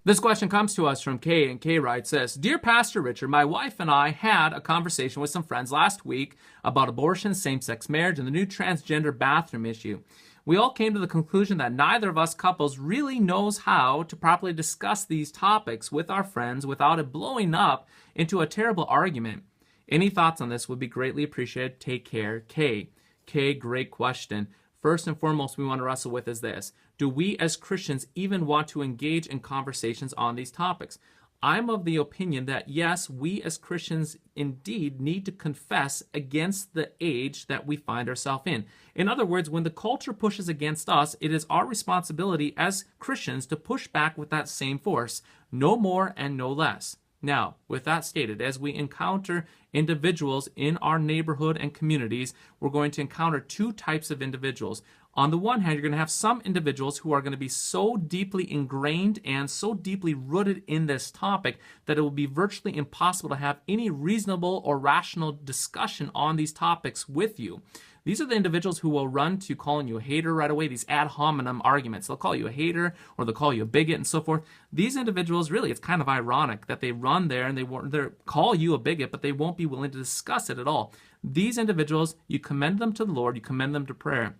This question comes to us from Kay, and Kay writes this: Dear Pastor Richard, my wife and I had a conversation with some friends last week about abortion, same-sex marriage, and the new transgender bathroom issue. We all came to the conclusion that neither of us couples really knows how to properly discuss these topics with our friends without it blowing up into a terrible argument. Any thoughts on this would be greatly appreciated. Take care, Kay. Kay, great question. First and foremost, we want to wrestle with is this: do we as Christians even want to engage in conversations on these topics? I'm of the opinion that yes, we as Christians indeed need to confess against the age that we find ourselves in. In other words, when the culture pushes against us, it is our responsibility as Christians to push back with that same force, no more and no less. Now, with that stated, as we encounter individuals in our neighborhood and communities, we're going to encounter two types of individuals. On the one hand, you're going to have some individuals who are going to be so deeply ingrained and so deeply rooted in this topic that it will be virtually impossible to have any reasonable or rational discussion on these topics with you. These are the individuals who will run to calling you a hater right away, these ad hominem arguments. They'll call you a hater or they'll call you a bigot and so forth. These individuals, really, it's kind of ironic that they run there and they call you a bigot, but they won't be willing to discuss it at all. These individuals, you commend them to the Lord, you commend them to prayer.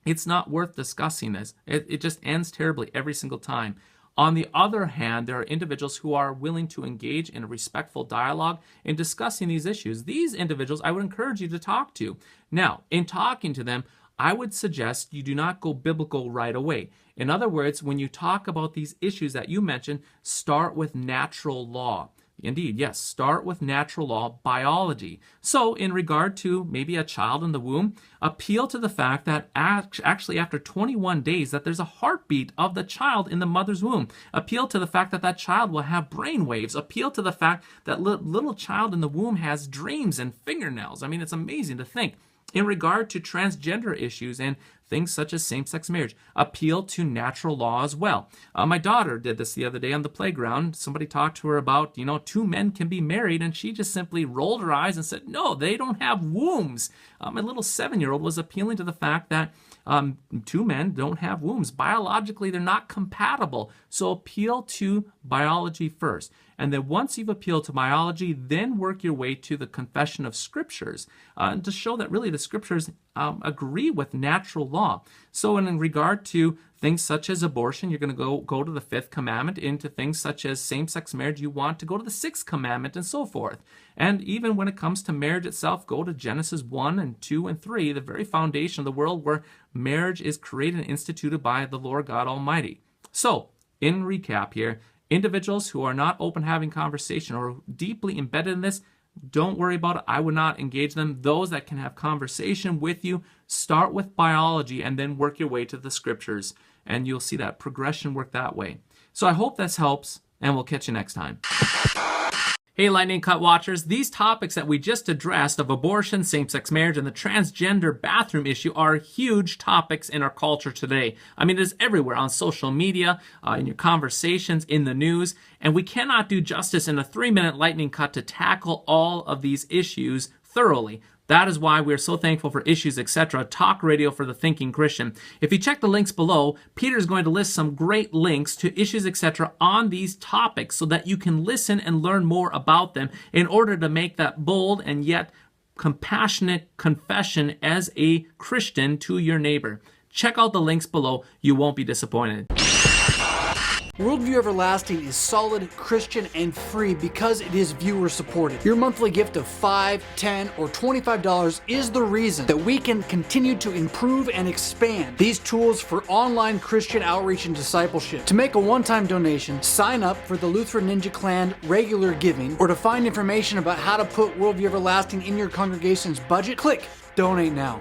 It's not worth discussing this. It just ends terribly every single time. On the other hand, there are individuals who are willing to engage in a respectful dialogue in discussing these issues. These individuals I would encourage you to talk to. Now, in talking to them, I would suggest you do not go biblical right away. In other words, when you talk about these issues that you mentioned, start with natural law. Indeed, yes, start with natural law, biology. So in regard to maybe a child in the womb, appeal to the fact that actually after 21 days that there's a heartbeat of the child in the mother's womb. Appeal to the fact that that child will have brain waves. Appeal to the fact that little child in the womb has dreams and fingernails. I mean, it's amazing to think. In regard to transgender issues and things such as same-sex marriage, appeal to natural law as well. My daughter did this the other day on the playground. Somebody talked to her about, two men can be married, and she just simply rolled her eyes and said, no, they don't have wombs. My little 7-year-old was appealing to the fact that two men don't have wombs. Biologically, they're not compatible. So appeal to biology first. And then once you've appealed to biology, then work your way to the confession of scriptures to show that really the scriptures agree with natural law. So in regard to things such as abortion, you're going to go to the 5th commandment. Into things such as same-sex marriage, you want to go to the 6th commandment and so forth. And even when it comes to marriage itself, go to Genesis 1 and 2 and 3, the very foundation of the world where marriage is created and instituted by the Lord God Almighty. So, in recap here, individuals who are not open having conversation or deeply embedded in this, don't worry about it. I would not engage them. Those that can have conversation with you, start with biology and then work your way to the scriptures. And you'll see that progression work that way. So I hope this helps, and we'll catch you next time. Hey, Lightning Cut watchers, these topics that we just addressed of abortion, same-sex marriage, and the transgender bathroom issue are huge topics in our culture today. I mean, it is everywhere on social media, in your conversations, in the news, and we cannot do justice in a 3-minute Lightning Cut to tackle all of these issues thoroughly. That is why we're so thankful for Issues, Etc., talk radio for the thinking Christian. If you check the links below, Peter's going to list some great links to Issues, Etc. on these topics so that you can listen and learn more about them in order to make that bold and yet compassionate confession as a Christian to your neighbor. Check out the links below. You won't be disappointed. Worldview Everlasting is solid, Christian, and free because it is viewer supported. Your monthly gift of $5, $10, or $25 is the reason that we can continue to improve and expand these tools for online Christian outreach and discipleship. To make a one-time donation, sign up for the Lutheran Ninja Clan regular giving, or to find information about how to put Worldview Everlasting in your congregation's budget, click Donate Now.